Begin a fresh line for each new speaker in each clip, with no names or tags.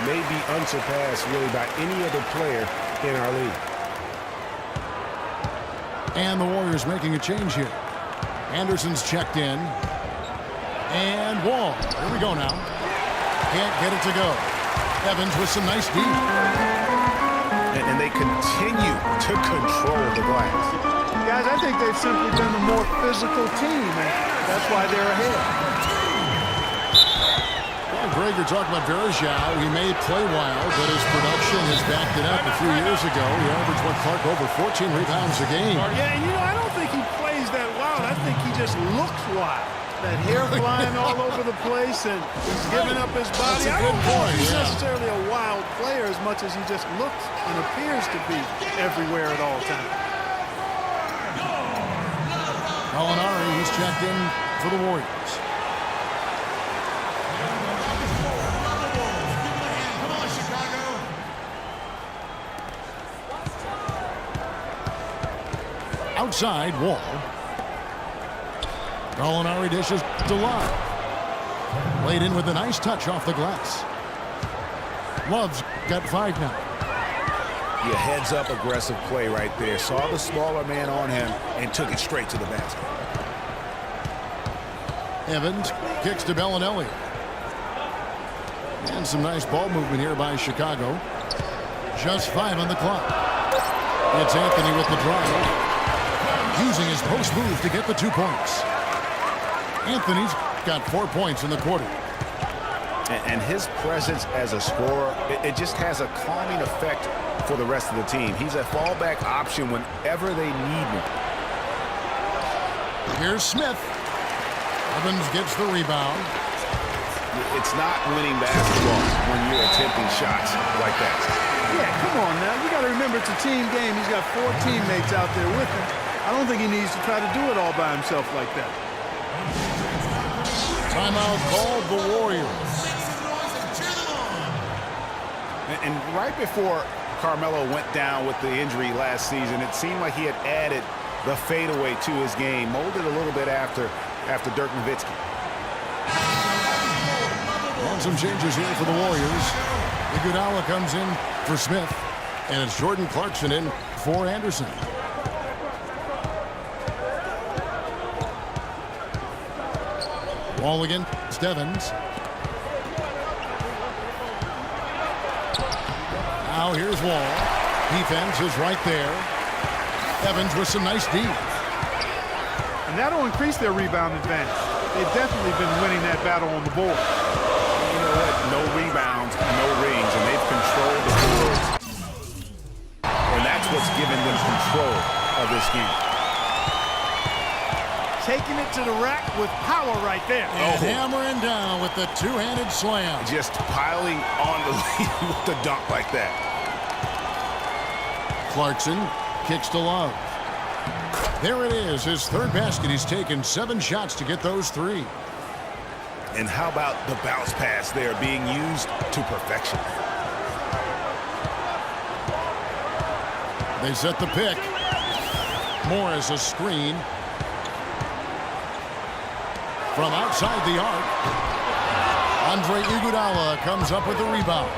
may be unsurpassed really by any other player in our league.
And the Warriors making a change here. Anderson's checked in. And Wall. Here we go now. Can't get it to go. Evans with some nice D.
And they continue to control the glass.
Guys, I think they've simply been a more physical team, and that's why they're ahead.
Well, Greg, you're talking about Verjao. He may play wild, but his production has backed it up. A few years ago, he averaged Clark over 14 rebounds a game.
Yeah, and I don't think he plays that wild. I think he just looks wild. That hair flying all over the place, and he's giving up his body. I don't know if he's necessarily a wild player as much as he just looks and appears to be everywhere at all times.
Molinari, he's checked in for the Warriors. Outside, Wall. Molinari dishes to Love. Laid in with a nice touch off the glass. Love's got 5 now.
Yeah, heads-up aggressive play right there. Saw the smaller man on him and took it straight to the basket.
Evans kicks to Bellinelli. And some nice ball movement here by Chicago. Just 5 on the clock. It's Anthony with the drive. Using his post move to get the 2 points. Anthony's got 4 points in the quarter.
And his presence as a scorer, it just has a calming effect for the rest of the team. He's a fallback option whenever they need one.
Here's Smith. Evans gets the rebound.
It's not winning basketball when you're attempting shots like that.
Yeah, come on now. You got to remember it's a team game. He's got 4 teammates out there with him. I don't think he needs to try to do it all by himself like that.
Timeout called the Warriors.
And right before Carmelo went down with the injury last season, it seemed like he had added the fadeaway to his game, molded a little bit after Dirk Nowitzki.
And some changes here for the Warriors. Iguodala comes in for Smith, and it's Jordan Clarkson in for Anderson. Wall again, Evans. Now here's Wall. Defense is right there. Evans with some nice D.
And that'll increase their rebound advantage. They've definitely been winning that battle on the board.
You know what? No rebounds, no rings, and they've controlled the boards. And that's what's given them control of this game.
Taking it to the rack with power right there.
And hammering down with the 2-handed slam.
Just piling on the lead with the dunk like that.
Clarkson kicks to Love. There it is, his 3rd basket. He's taken 7 shots to get those 3.
And how about the bounce pass there being used to perfection?
They set the pick. Morris a screen. From outside the arc, Andre Iguodala comes up with the rebound.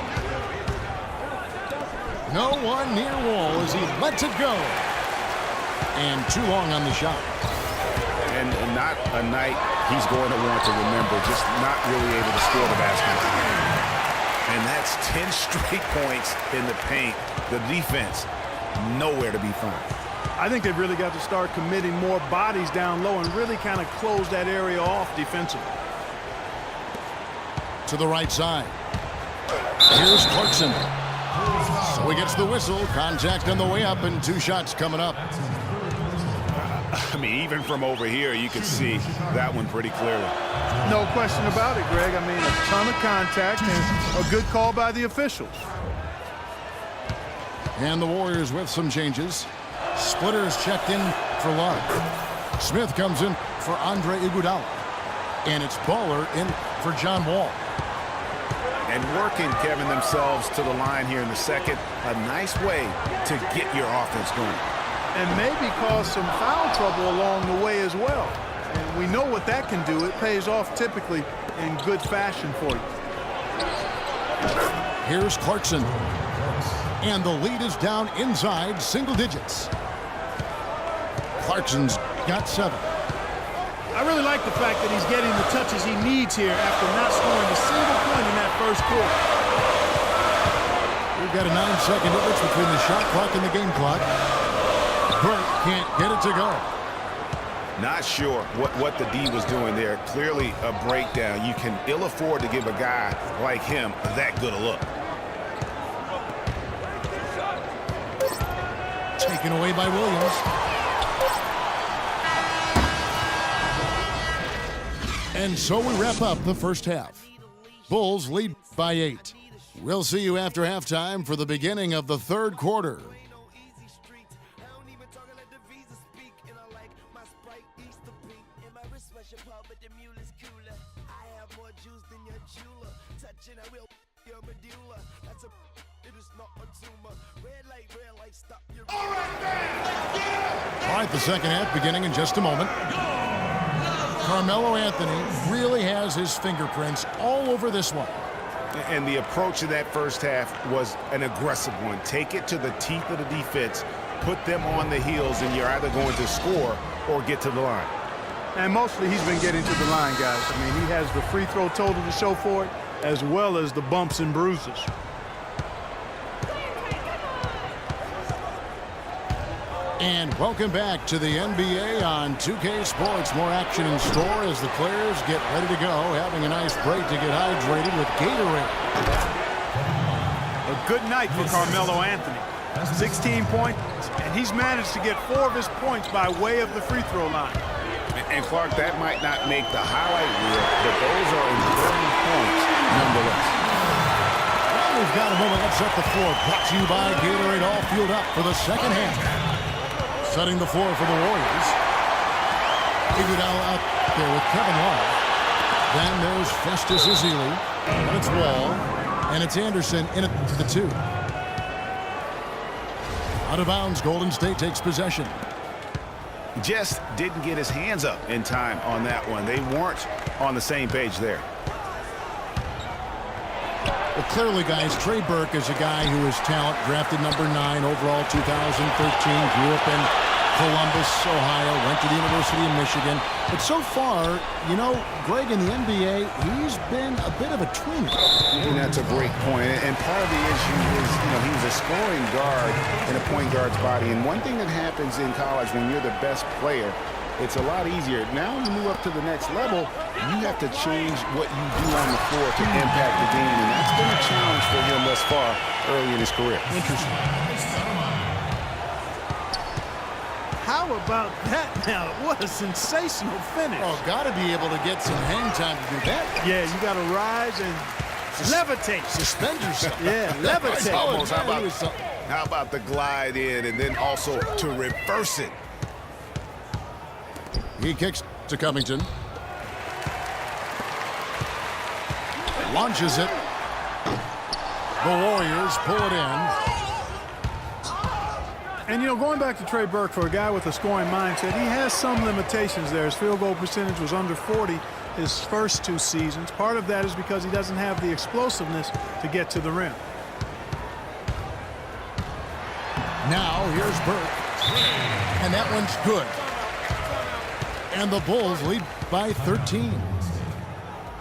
No one near Wall as he lets it go. And too long on the shot.
And not a night he's going to want to remember, just not really able to score the basket. And that's 10 straight points in the paint. The defense, nowhere to be found.
I think they've really got to start committing more bodies down low and really kind of close that area off defensively.
To the right side. Here's Clarkson. So he gets the whistle. Contact on the way up and 2 shots coming up.
I mean, even from over here, you can see that one pretty clearly.
No question about it, Greg. I mean, a ton of contact and a good call by the officials.
And the Warriors with some changes. Splitters checked in for Love. Smith comes in for Andre Iguodala. And it's Baller in for John Wall.
And working, Kevin, themselves to the line here in the second. A nice way to get your offense going.
And maybe cause some foul trouble along the way as well. And we know what that can do. It pays off typically in good fashion for you.
Here's Clarkson. And the lead is down inside single digits. Clarkson's got 7.
I really like the fact that he's getting the touches he needs here after not scoring a single point in that first quarter.
We've got a 9-second difference between the shot clock and the game clock. Burke can't get it to go.
Not sure what the D was doing there. Clearly a breakdown. You can ill afford to give a guy like him that good a look.
Taken away by Williams. And so we wrap up the first half. Bulls lead by 8. We'll see you after halftime for the beginning of the third quarter. All right, the second half beginning in just a moment. Carmelo Anthony really has his fingerprints all over this one.
And the approach to that first half was an aggressive one. Take it to the teeth of the defense, put them on the heels, and you're either going to score or get to the line.
And mostly he's been getting to the line, guys. I mean, he has the free throw total to show for it, as well as the bumps and bruises.
And welcome back to the NBA on 2K Sports. More action in store as the players get ready to go, having a nice break to get hydrated with Gatorade.
A good night for Carmelo Anthony. 16 points, and he's managed to get 4 of his points by way of the free throw line.
And Clark, that might not make the highlight reel, but those are important points nonetheless.
Well, we've got a moment. Let's set the floor. Brought to you by Gatorade, all fueled up for the second half. Setting the floor for the Warriors. Iguodala out there with Kevin Love. Then there's Festus Ezeli. And it's Wall. And it's Anderson in it to the 2. Out of bounds, Golden State takes possession.
Just didn't get his hands up in time on that one. They weren't on the same page there.
Well, clearly, guys, Trey Burke is a guy who is talent, drafted number 9 overall 2013, grew up in Columbus, Ohio, went to the University of Michigan. But so far, you know, Greg, in the NBA, he's been a bit of a tweener.
And that's a great point. And part of the issue is, you know, he was a scoring guard in a point guard's body. And one thing that happens in college when you're the best player, it's a lot easier. Now when you move up to the next level, you have to change what you do on the floor to impact the game. And that's been a challenge for him thus far early in his career.
Interesting.
How about that now? What a sensational finish.
Oh, got to be able to get some hang time to do that.
Yeah, you got to rise and levitate.
Suspend yourself.
Yeah, levitate.
Almost. How about the glide in and then also to reverse it?
He kicks to Covington. Launches it. The Warriors pull it in.
And, you know, going back to Trey Burke, for a guy with a scoring mindset, he has some limitations there. His field goal percentage was under 40 his first 2 seasons. Part of that is because he doesn't have the explosiveness to get to the rim.
Now here's Burke. And that one's good. And the Bulls lead by 13.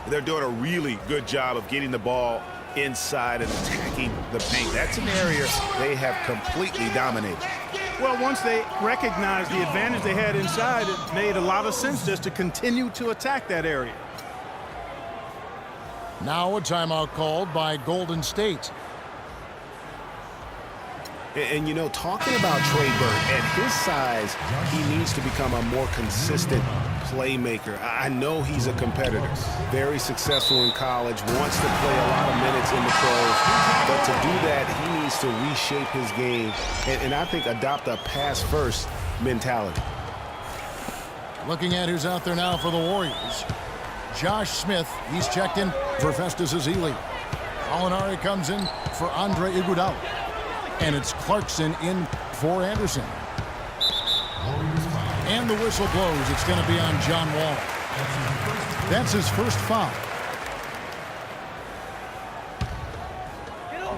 They're doing a really good job of getting the ball inside and attacking the paint. That's an area they have completely dominated.
Well, once they recognized the advantage they had inside, it made a lot of sense just to continue to attack that area.
Now a timeout called by Golden State.
And you know, talking about Trey Burke, at his size, he needs to become a more consistent playmaker. I know he's a competitor, very successful in college, wants to play a lot of minutes in the pros, but to do that, he needs to reshape his game and I think adopt a pass-first mentality.
Looking at who's out there now for the Warriors. Josh Smith, he's checked in for Festus Ezeli. Alinari comes in for Andre Iguodala. And it's Clarkson in for Anderson. And the whistle blows. It's going to be on John Wall. That's his first foul.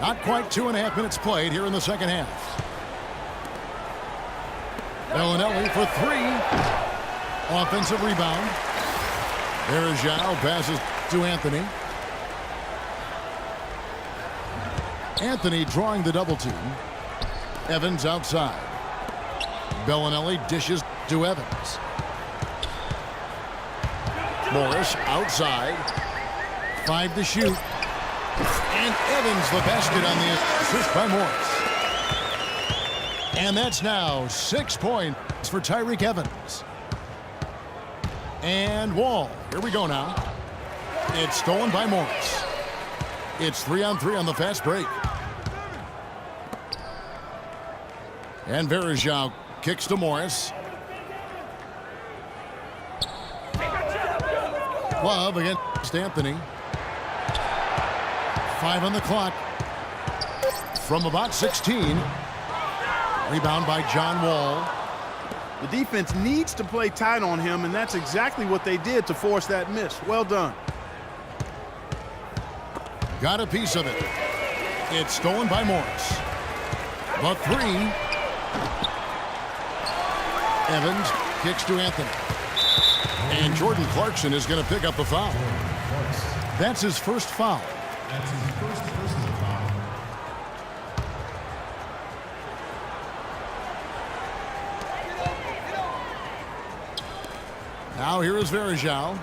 Not quite 2.5 minutes played here in the second half. Bellinelli for three. Offensive rebound. There's Zhao, passes to Anthony. Anthony drawing the double team. Evans outside. Bellinelli dishes to Evans. Morris outside. 5 to shoot. And Evans the basket on the assist by Morris. And that's now 6 points for Tyreke Evans. And Wall. Here we go now. It's stolen by Morris. It's 3-on-3 on the fast break. And Verejao kicks to Morris. Love against Anthony. 5 on the clock. From about 16. Rebound by John Wall.
The defense needs to play tight on him, and that's exactly what they did to force that miss. Well done.
Got a piece of it. It's stolen by Morris. The three. Evans kicks to Anthony. And Jordan Clarkson is going to pick up the foul. That's his first foul.
That's his first personal foul.
Now here is Verejao.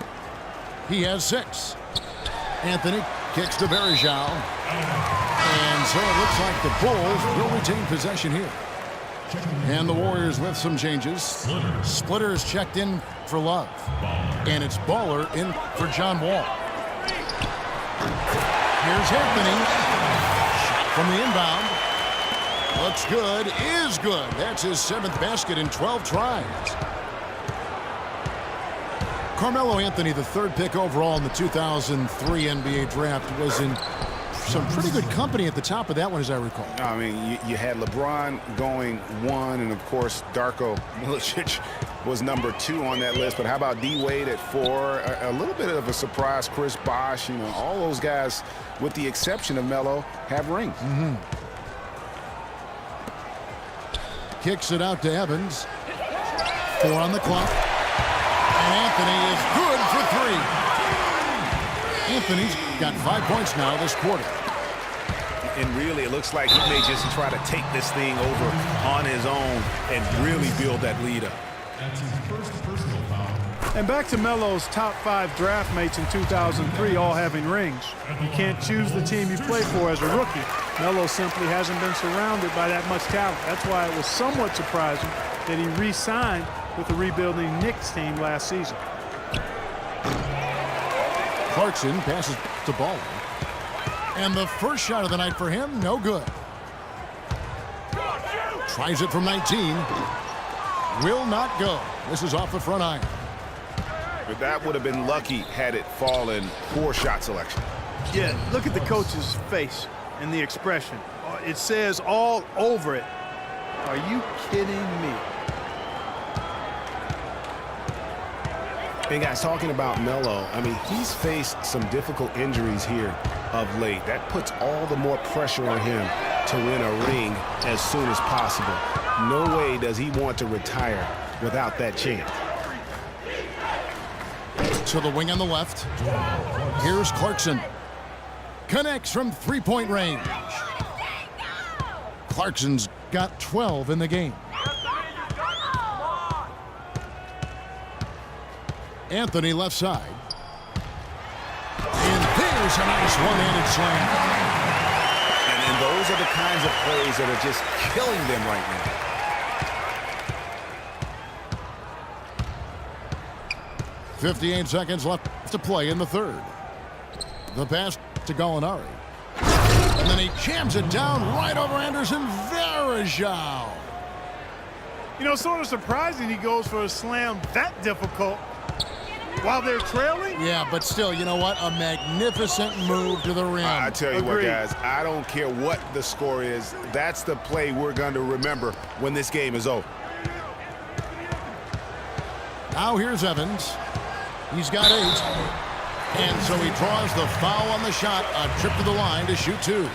He has 6. Anthony kicks to Verejao. And so it looks like the Bulls will retain possession here. And the Warriors with some changes. Splitter is checked in for Love. And it's Baller in for John Wall. Here's Anthony. From the inbound. Looks good. Is good. That's his 7th basket in 12 tries. Carmelo Anthony, the 3rd pick overall in the 2003 NBA draft, was in some pretty good company at the top of that one, as I recall.
I mean, you had LeBron going 1, and of course, Darko Milicic was number 2 on that list. But how about D-Wade at 4? A little bit of a surprise, Chris Bosh. You know, all those guys, with the exception of Melo, have rings.
Kicks it out to Evans. 4 on the clock. And Anthony is good for 3. Anthony's got 5 points now this quarter.
And really, it looks like he may just try to take this thing over on his own and really build that lead up.
That's his first personal foul.
And back to Melo's top 5 draft mates in 2003, all having rings. You can't choose the team you play for as a rookie. Melo simply hasn't been surrounded by that much talent. That's why it was somewhat surprising that he re-signed with the rebuilding Knicks team last season.
Clarkson passes to Baller. And the first shot of the night for him, no good. Tries it from 19. Will not go. This is off the front iron.
But that would have been lucky had it fallen. Poor shot selection.
Yeah, look at the coach's face and the expression. It says all over it, "Are you kidding me?"
And guys, talking about Melo, I mean, he's faced some difficult injuries here of late. That puts all the more pressure on him to win a ring as soon as possible. No way does he want to retire without that chance.
To the wing on the left. Here's Clarkson. Connects from 3-point range. Clarkson's got 12 in the game. Anthony left side. And there's a nice one-handed slam.
And those are the kinds of plays that are just killing them right now.
.58 seconds left to play in the third. The pass to Gallinari. And then he jams it down right over Anderson. Verejao.
You know, sort of surprising he goes for a slam that difficult while they're trailing.
Yeah, but still, you know what? A magnificent move to the rim.
I tell you
Agreed.
what, guys, I don't care what the score is. That's the play we're going to remember when this game is over.
Now here's Evans. He's got 8. And so he draws the foul on the shot. A trip to the line to shoot 2.